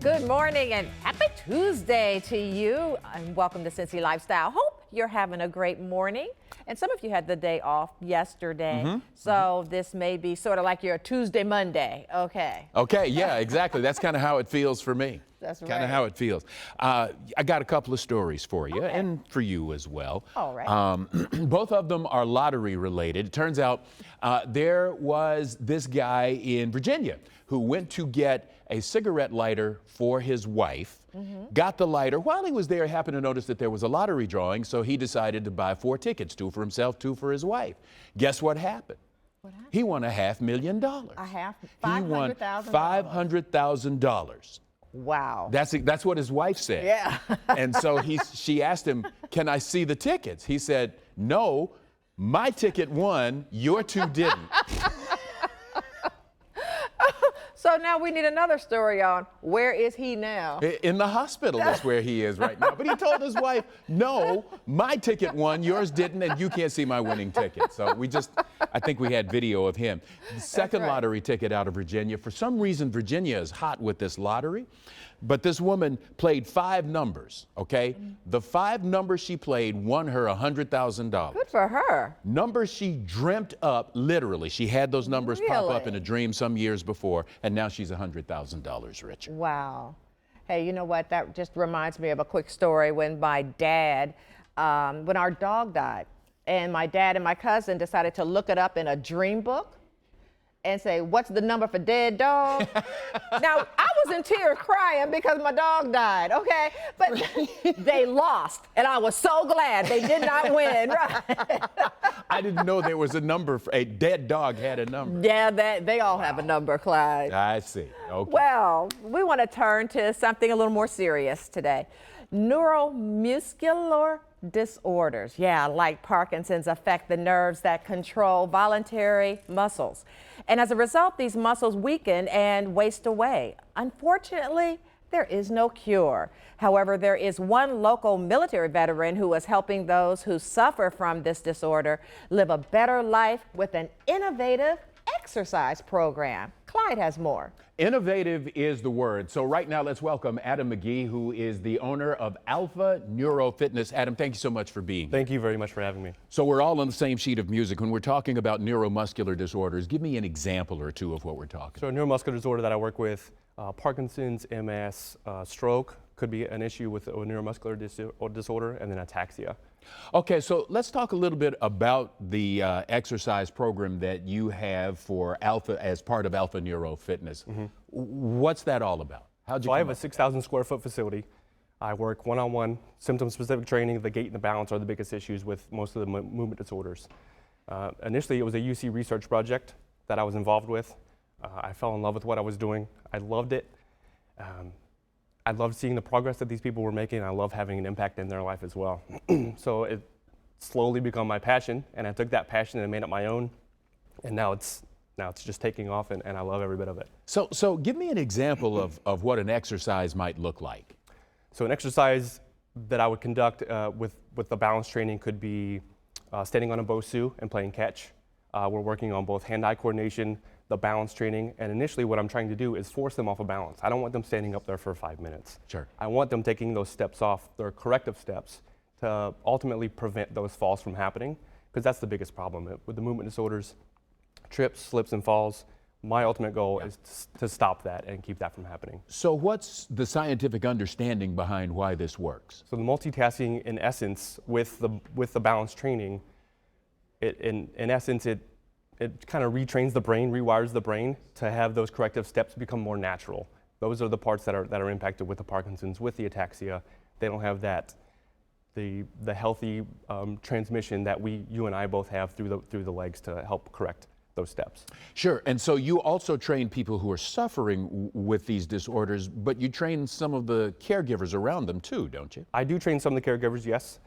Good morning and happy Tuesday to you, and welcome to Cincy Lifestyle. Hope you're having a great morning. And some of you had the day off yesterday, so this may be sort of like your Tuesday, Monday. Okay. Okay, yeah, exactly. That's kind of how it feels for me. That's right. Kind of how it feels. I got a couple of stories for you, and for you as well. All right. Both of them are lottery related. It turns out there was this guy in Virginia who went to get a cigarette lighter for his wife, got the lighter. While he was there, happened to notice that there was a lottery drawing, so he decided to buy 4 tickets, 2 for himself, 2 for his wife. Guess what happened? He won $500,000. He won $500,000. Wow. That's what his wife said. Yeah. And so she asked him, "Can I see the tickets?" He said, "No, my ticket won, your 2 didn't." So now we need another story on where is he now? In the hospital is where he is right now. But he told his wife, "No, my ticket won, yours didn't, and you can't see my winning ticket." So I think we had video of him. The second lottery ticket out of Virginia. For some reason, Virginia is hot with this lottery. But this woman played 5 numbers, okay? The 5 numbers she played won her $100,000. Good for her. Numbers she dreamt up, literally. She had those numbers pop up Really? in a dream some years before, and now she's $100,000 richer. Wow. Hey, you know what? That just reminds me of a quick story when my dad, when our dog died, and my dad and my cousin decided to look it up in a dream book and say, "What's the number for dead dog?" Now, I was in tears crying because my dog died, okay? But they lost, and I was so glad they did not win, right? I didn't know there was a number. A dead dog had a number. Yeah, they all have a number, Clyde. I see. Okay. Well, we want to turn to something a little more serious today. Neuromuscular disorders, like Parkinson's, affect the nerves that control voluntary muscles. And as a result, these muscles weaken and waste away. Unfortunately, there is no cure. However, there is one local military veteran who is helping those who suffer from this disorder live a better life with an innovative exercise program. Clyde has more. Innovative is the word. So right now, let's welcome Adam McGee, who is the owner of Alpha Neuro Fitness. Adam, thank you so much for being here. Thank you very much for having me. So we're all on the same sheet of music. When we're talking about neuromuscular disorders, give me an example or two of what we're talking So a neuromuscular disorder that I work with, Parkinson's, MS, stroke could be an issue with a neuromuscular disorder, and then ataxia. Okay, so let's talk a little bit about the exercise program that you have for Alpha as part of Alpha Neuro Fitness. What's that all about? So I have a 6,000 square foot facility. I work one-on-one, symptom-specific training. The gait and the balance are the biggest issues with most of the movement disorders. Initially, it was a UC research project that I was involved with. I fell in love with what I was doing. I loved it. I loved seeing the progress that these people were making. I love having an impact in their life as well. So it slowly became my passion, and I took that passion and made it my own. And now it's just taking off, and I love every bit of it. So give me an example of what an exercise might look like. So an exercise that I would conduct with the balance training could be standing on a BOSU and playing catch. We're working on both hand-eye coordination, the balance training, and initially what I'm trying to do is force them off of balance. I don't want them standing up there for 5 minutes. Sure. I want them taking those steps off, their corrective steps, to ultimately prevent those falls from happening, because that's the biggest problem. With the movement disorders, trips, slips, and falls, my ultimate goal is to stop that and keep that from happening. So what's the scientific understanding behind why this works? So the multitasking, in essence, with the balance training, in essence, it kind of retrains the brain, rewires the brain to have those corrective steps become more natural. Those are the parts that are impacted with the Parkinson's, with the ataxia. They don't have the healthy transmission that you and I both have through the legs to help correct those steps. Sure, and so you also train people who are suffering with these disorders, but you train some of the caregivers around them too, don't you? I do train some of the caregivers, yes.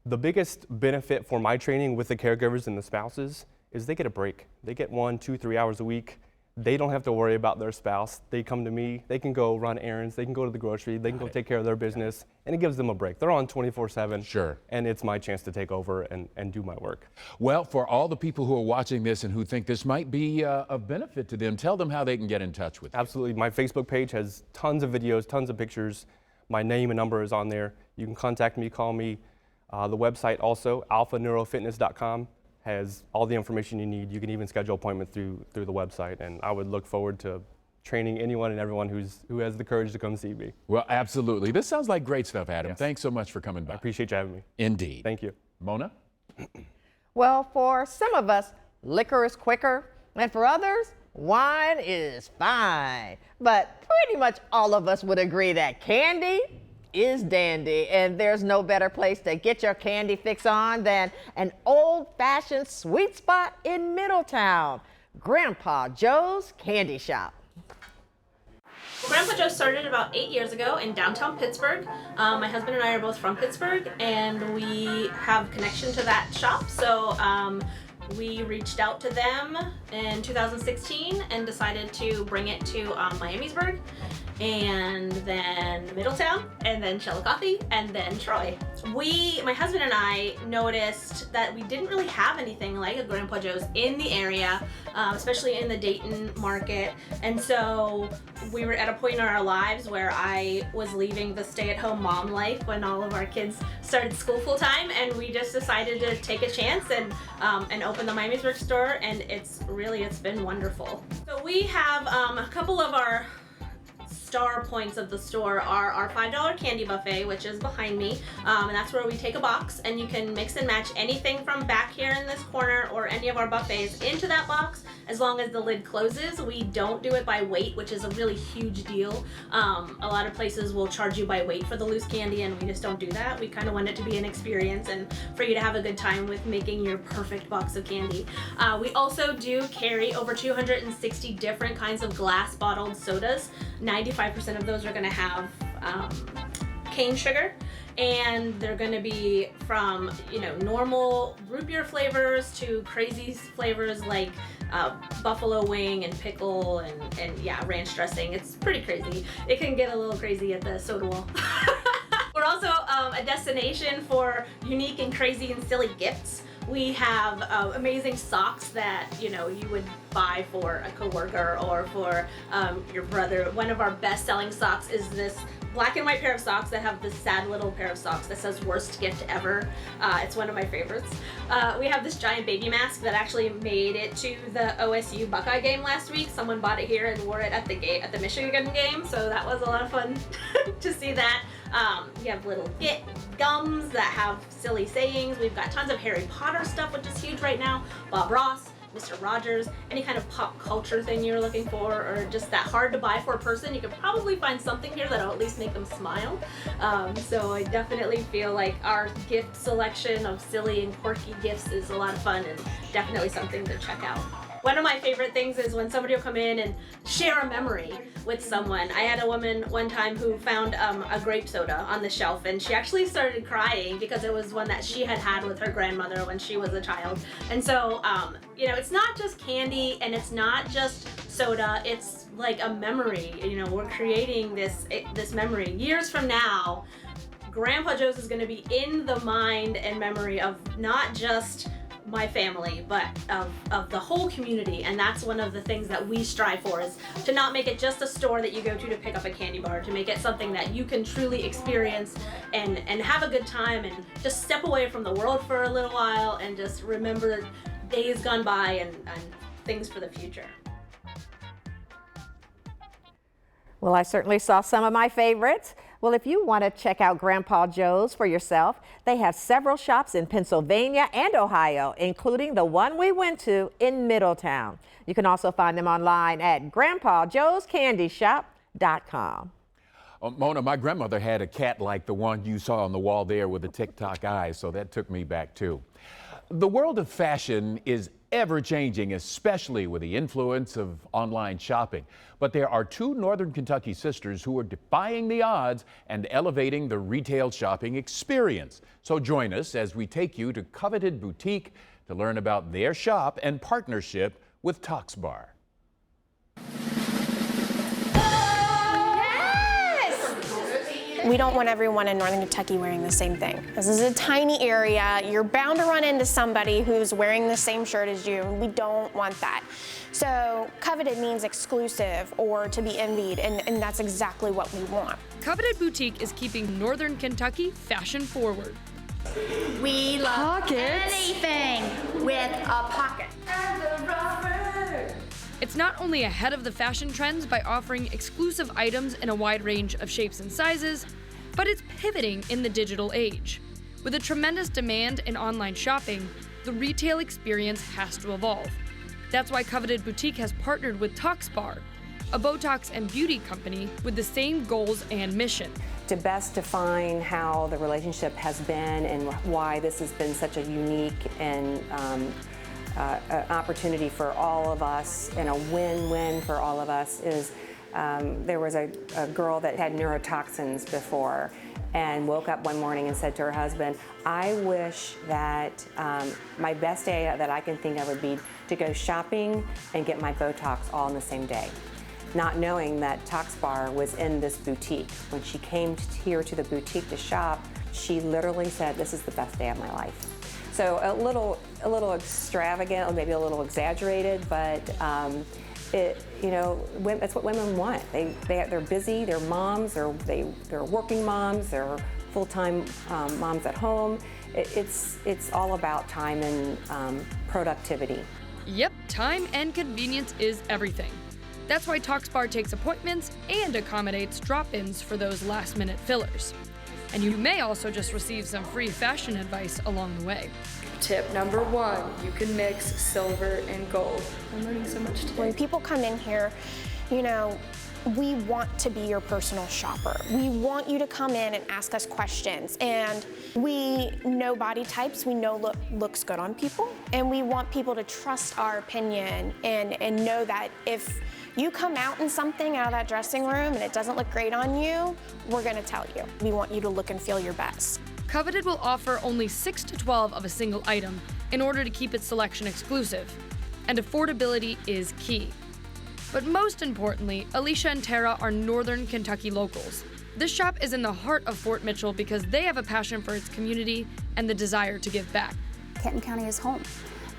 The biggest benefit for my training with the caregivers and the spouses is they get a break. They get 1, 2, 3 hours a week. They don't have to worry about their spouse. They come to me, they can go run errands, they can go to the grocery, they can go take care of their business, and it gives them a break. They're on 24/7. Sure. And it's my chance to take over and do my work. Well, for all the people who are watching this and who think this might be of benefit to them, tell them how they can get in touch with you. Absolutely. My Facebook page has tons of videos, tons of pictures. My name and number is on there. You can contact me, call me. The website also, alphaneurofitness.com, has all the information you need. You can even schedule appointments through the website, and I would look forward to training anyone and everyone who has the courage to come see me. Well, absolutely. This sounds like great stuff, Adam. Yes. Thanks so much for coming by. I appreciate you having me. Indeed. Thank you. Mona? Well, for some of us, liquor is quicker, and for others, wine is fine. But pretty much all of us would agree that candy is dandy, and there's no better place to get your candy fix on than an old-fashioned sweet spot in Middletown, Grandpa Joe's Candy Shop. Grandpa Joe started about 8 years ago in downtown Pittsburgh. My husband and I are both from Pittsburgh, and we have connection to that shop. So we reached out to them in 2016 and decided to bring it to Miamisburg, and then Middletown, and then Chillicothe, and then Troy. My husband and I noticed that we didn't really have anything like a Grandpa Joe's in the area, especially in the Dayton market. And so we were at a point in our lives where I was leaving the stay-at-home mom life when all of our kids started school full-time, and we just decided to take a chance and open the Miamisburg store, and it's been wonderful. So we have a couple of our star points of the store are our $5 candy buffet, which is behind me, and that's where we take a box and you can mix and match anything from back here in this corner or any of our buffets into that box, as long as the lid closes. We don't do it by weight, which is a really huge deal. A lot of places will charge you by weight for the loose candy, and we just don't do that. We kind of want it to be an experience and for you to have a good time with making your perfect box of candy. We also do carry over 260 different kinds of glass bottled sodas. 95% of those are going to have cane sugar, and they're going to be from normal root beer flavors to crazy flavors like buffalo wing and pickle and yeah, ranch dressing. It's pretty crazy. It can get a little crazy at the soda wall. We're also a destination for unique and crazy and silly gifts. We have amazing socks that you would buy for a coworker or for your brother. One of our best-selling socks is this black and white pair of socks that have this sad little pair of socks that says "Worst Gift Ever." It's one of my favorites. We have this giant baby mask that actually made it to the OSU Buckeye game last week. Someone bought it here and wore it at the Michigan game, so that was a lot of fun to see that. We have little gums that have silly sayings. We've got tons of Harry Potter stuff, which is huge right now. Bob Ross, Mr. Rogers, any kind of pop culture thing you're looking for, or just that hard to buy for a person, you could probably find something here that'll at least make them smile. So I definitely feel like our gift selection of silly and quirky gifts is a lot of fun and definitely something to check out. One of my favorite things is when somebody will come in and share a memory with someone. I had a woman one time who found a grape soda on the shelf, and she actually started crying because it was one that she had with her grandmother when she was a child. And so, it's not just candy and it's not just soda, it's like a memory. We're creating this memory. Years from now, Grandpa Joe's is going to be in the mind and memory of not just my family, but of the whole community. And that's one of the things that we strive for, is to not make it just a store that you go to pick up a candy bar, to make it something that you can truly experience and have a good time and just step away from the world for a little while and just remember days gone by and things for the future. Well, I certainly saw some of my favorites. Well, if you want to check out Grandpa Joe's for yourself, they have several shops in Pennsylvania and Ohio, including the one we went to in Middletown. You can also find them online at grandpajoescandyshop.com. Mona, my grandmother had a cat like the one you saw on the wall there with the tick-tock eyes, so that took me back too. The world of fashion is ever-changing, especially with the influence of online shopping. But there are two Northern Kentucky sisters who are defying the odds and elevating the retail shopping experience. So join us as we take you to Coveted Boutique to learn about their shop and partnership with ToxBar. We don't want everyone in Northern Kentucky wearing the same thing. This is a tiny area. You're bound to run into somebody who's wearing the same shirt as you. We don't want that. So coveted means exclusive or to be envied, and that's exactly what we want. Coveted Boutique is keeping Northern Kentucky fashion forward. We love Pockets. anything with a pocket. And the rubber. It's not only ahead of the fashion trends by offering exclusive items in a wide range of shapes and sizes, but it's pivoting in the digital age. With a tremendous demand in online shopping, the retail experience has to evolve. That's why Coveted Boutique has partnered with ToxBar, a Botox and beauty company with the same goals and mission. To best define how the relationship has been and why this has been such a unique and opportunity for all of us and a win-win for all of us is there was a girl that had neurotoxins before and woke up one morning and said to her husband, I wish that my best day that I can think of would be to go shopping and get my Botox all in the same day. Not knowing that ToxBar was in this boutique. When she came here to the boutique to shop, she literally said, this is the best day of my life. So a little extravagant, or maybe a little exaggerated, but that's what women want. They're busy, they're moms, they're working moms, they're full-time moms at home. It's all about time and productivity. Yep, time and convenience is everything. That's why ToxBar takes appointments and accommodates drop-ins for those last-minute fillers. And you may also just receive some free fashion advice along the way. Tip number 1, you can mix silver and gold. I'm learning so much today. When people come in here, we want to be your personal shopper. We want you to come in and ask us questions. And we know body types, we know looks good on people, and we want people to trust our opinion and know that if you come out in something out of that dressing room and it doesn't look great on you, we're gonna tell you. We want you to look and feel your best. Coveted will offer only 6 to 12 of a single item in order to keep its selection exclusive. And affordability is key. But most importantly, Alicia and Tara are Northern Kentucky locals. This shop is in the heart of Fort Mitchell because they have a passion for its community and the desire to give back. Kenton County is home,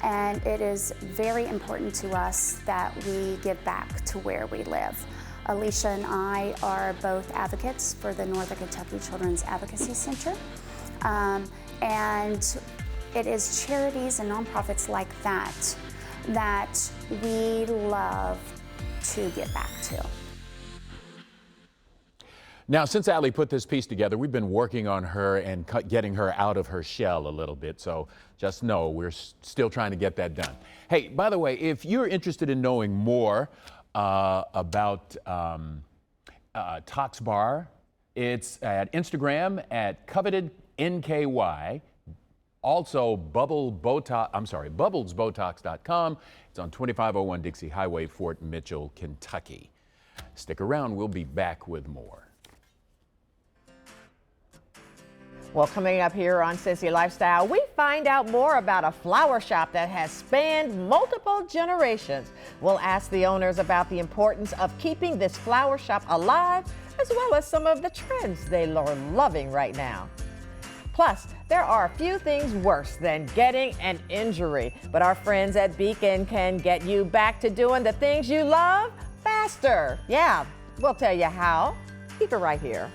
and it is very important to us that we give back to where we live. Alicia and I are both advocates for the Northern Kentucky Children's Advocacy Center, and it is charities and nonprofits like that that we love to give back to. Now, since Allie put this piece together, we've been working on her and getting her out of her shell a little bit. So just know we're still trying to get that done. Hey, by the way, if you're interested in knowing more about ToxBar, it's at Instagram at Coveted NKY. Also, bubblesbotox.com. It's on 2501 Dixie Highway, Fort Mitchell, Kentucky. Stick around, we'll be back with more. Well, coming up here on Cincy Lifestyle, we find out more about a flower shop that has spanned multiple generations. We'll ask the owners about the importance of keeping this flower shop alive, as well as some of the trends they are loving right now. Plus, there are a few things worse than getting an injury, but our friends at Beacon can get you back to doing the things you love faster. Yeah, we'll tell you how. Keep it right here.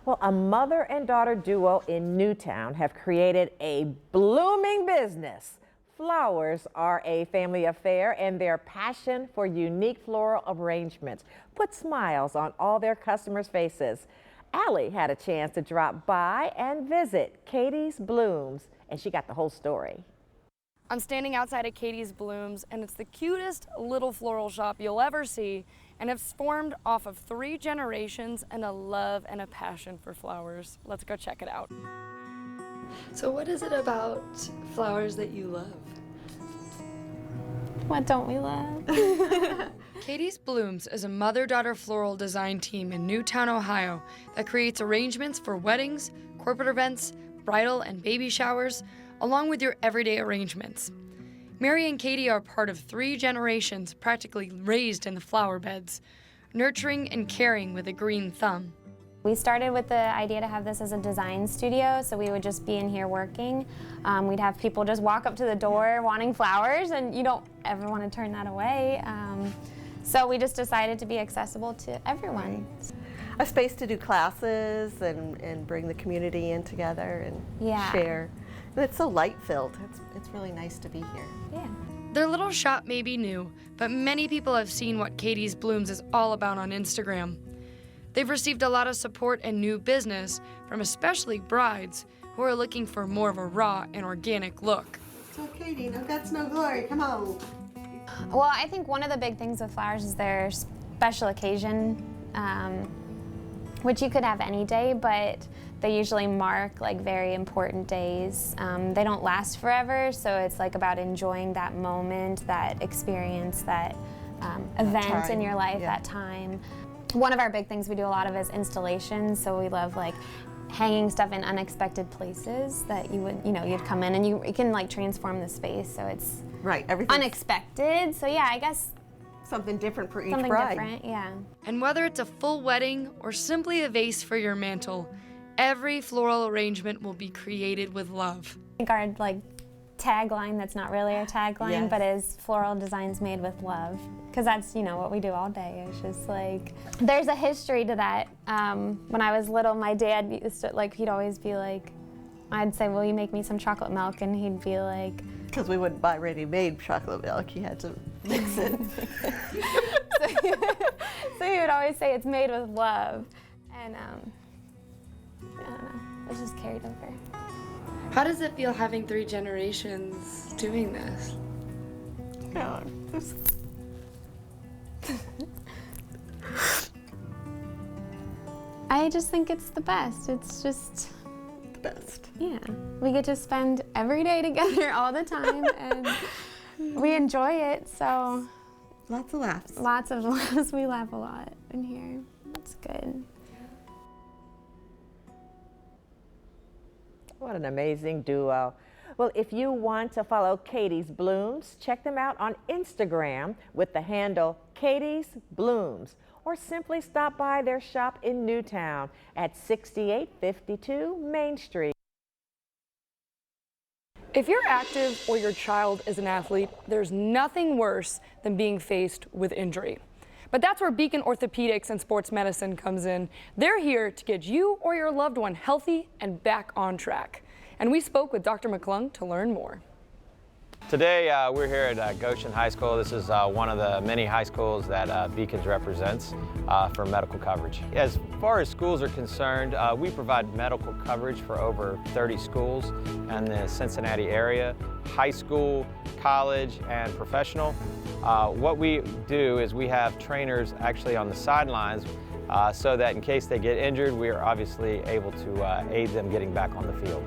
Well, a mother and daughter duo in Newtown have created a blooming business. Flowers are a family affair, and their passion for unique floral arrangements put smiles on all their customers' faces. Allie had a chance to drop by and visit Katie's Blooms, and she got the whole story. I'm standing outside of Katie's Blooms, and it's the cutest little floral shop you'll ever see, and it's formed off of 3 generations and a love and a passion for flowers. Let's go check it out. So what is it about flowers that you love? What don't we love? Katie's Blooms is a mother-daughter floral design team in Newtown, Ohio that creates arrangements for weddings, corporate events, bridal and baby showers, along with your everyday arrangements. Mary and Katie are part of 3 generations practically raised in the flower beds, nurturing and caring with a green thumb. We started with the idea to have this as a design studio, so we would just be in here working. We'd have people just walk up to the door wanting flowers, and you don't ever want to turn that away. So we just decided to be accessible to everyone. A space to do classes and bring the community in together and share. And it's so light-filled. It's really nice to be here. Yeah. Their little shop may be new, but many people have seen what Katie's Blooms is all about on Instagram. They've received a lot of support and new business from especially brides who are looking for more of a raw and organic look. So Katie, no guts, no glory, come on. Well, I think one of the big things with flowers is their special occasion, which you could have any day, but they usually mark like very important days. They don't last forever, so it's like about enjoying that moment, that experience, that event in your life, that time. One of our big things we do a lot of is installations, so we love like hanging stuff in unexpected places that you would, you'd come in and you can like transform the space, so it's unexpected. So yeah, I guess something different for each something bride. Different, yeah. And whether it's a full wedding or simply a vase for your mantle, every floral arrangement will be created with love. I think our like tagline, that's not really our tagline, but is floral designs made with love, because that's what we do all day. It's just like, there's a history to that. When I was little, my dad used to, like, he'd always be like, I'd say, will you make me some chocolate milk? And he'd be like, because we wouldn't buy ready-made chocolate milk, you had to mix it. so he would always say it's made with love. And I don't know, it's just carried over. How does it feel having 3 generations doing this? Yeah, I just think it's the best. It's just the best. Yeah, we get to spend every day together all the time, and we enjoy it. So lots of laughs. Lots of laughs. We laugh a lot in here. It's good. What an amazing duo. Well, if you want to follow Katie's Blooms, check them out on Instagram with the handle Katie's Blooms, or simply stop by their shop in Newtown at 6852 Main Street. If you're active or your child is an athlete, there's nothing worse than being faced with injury. But that's where Beacon Orthopedics and Sports Medicine comes in. They're here to get you or your loved one healthy and back on track. And we spoke with Dr. McClung to learn more. Today we're here at Goshen High School. This is one of the many high schools that Beacons represents for medical coverage. As far as schools are concerned, we provide medical coverage for over 30 schools in the Cincinnati area, high school, college, and professional. What we do is we have trainers actually on the sidelines so that in case they get injured, we are obviously able to aid them getting back on the field.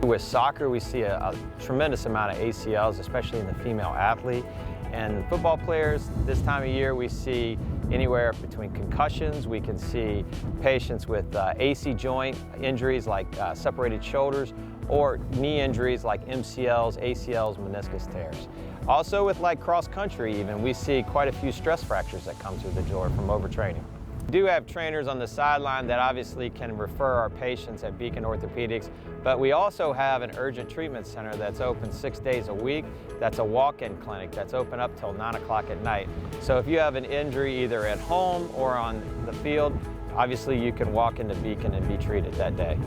With soccer, we see a tremendous amount of ACLs, especially in the female athlete. And football players, this time of year, we see anywhere between concussions. We can see patients with AC joint injuries like separated shoulders, or knee injuries like MCLs, ACLs, meniscus tears. Also with like cross country even, we see quite a few stress fractures that come through the door from overtraining. We do have trainers on the sideline that obviously can refer our patients at Beacon Orthopedics, but we also have an urgent treatment center that's open 6 days a week. That's a walk-in clinic that's open up till 9 o'clock at night. So if you have an injury either at home or on the field, obviously you can walk into Beacon and be treated that day.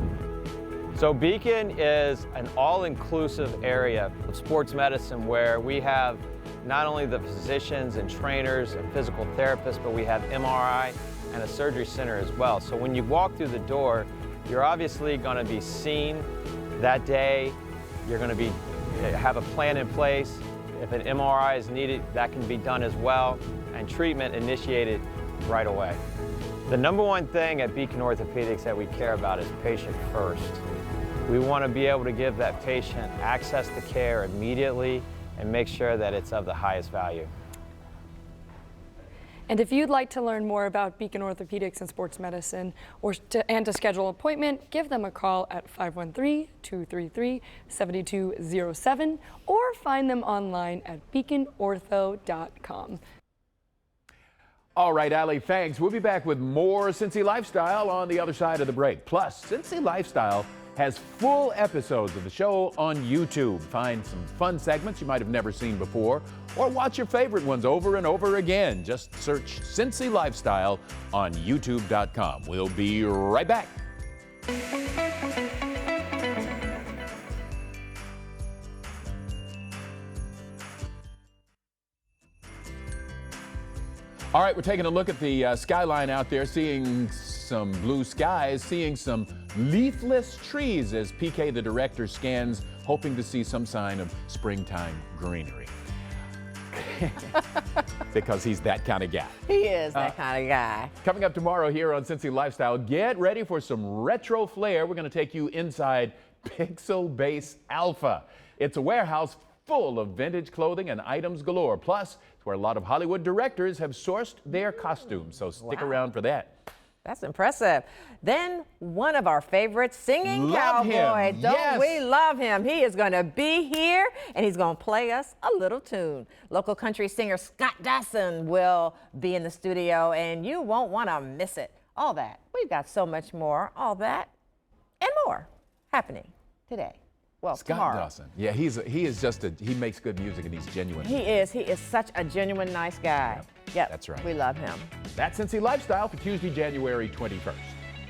So Beacon is an all-inclusive area of sports medicine where we have not only the physicians and trainers and physical therapists, but we have MRI and a surgery center as well. So when you walk through the door, you're obviously going to be seen that day. You're going to have a plan in place. If an MRI is needed, that can be done as well, and treatment initiated right away. The number one thing at Beacon Orthopedics that we care about is patient first. We want to be able to give that patient access to care immediately and make sure that it's of the highest value. And if you'd like to learn more about Beacon Orthopedics and Sports Medicine and to schedule an appointment, give them a call at 513-233-7207 or find them online at beaconortho.com. All right, Allie, thanks. We'll be back with more Cincy Lifestyle on the other side of the break. Plus, Cincy Lifestyle has full episodes of the show on YouTube. Find some fun segments you might have never seen before, or watch your favorite ones over and over again. Just search Cincy Lifestyle on YouTube.com. We'll be right back. All right, we're taking a look at the skyline out there, seeing some blue skies, seeing some leafless trees as PK, the director, scans, hoping to see some sign of springtime greenery. Because he's that kind of guy. He is that kind of guy. Coming up tomorrow here on Cincy Lifestyle, get ready for some retro flair. We're going to take you inside Pixel Base Alpha. It's a warehouse full of vintage clothing and items galore. Plus, it's where a lot of Hollywood directors have sourced their costumes. So stick around for that. That's impressive. Then one of our favorites, singing cowboy. Don't we love him? He is going to be here, and he's going to play us a little tune. Local country singer Scott Dawson will be in the studio, and you won't want to miss it. All that. We've got so much more. All that and more happening today. Well, Scott tomorrow. Dawson. Yeah, he makes good music, and he's genuine. He is such a genuine nice guy. Yep, that's right. We love him. That's Cincy Lifestyle for Tuesday, January 21st.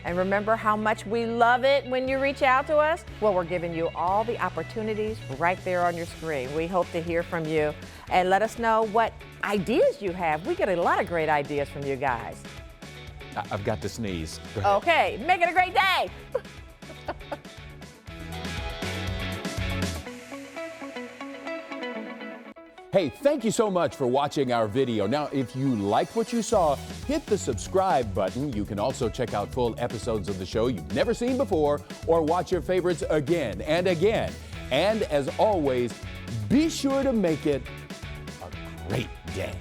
And remember how much we love it when you reach out to us? Well, we're giving you all the opportunities right there on your screen. We hope to hear from you and let us know what ideas you have. We get a lot of great ideas from you guys. I've got to sneeze. Go ahead. Okay, make it a great day. Hey, thank you so much for watching our video. Now, if you liked what you saw, hit the subscribe button. You can also check out full episodes of the show you've never seen before, or watch your favorites again and again. And as always, be sure to make it a great day.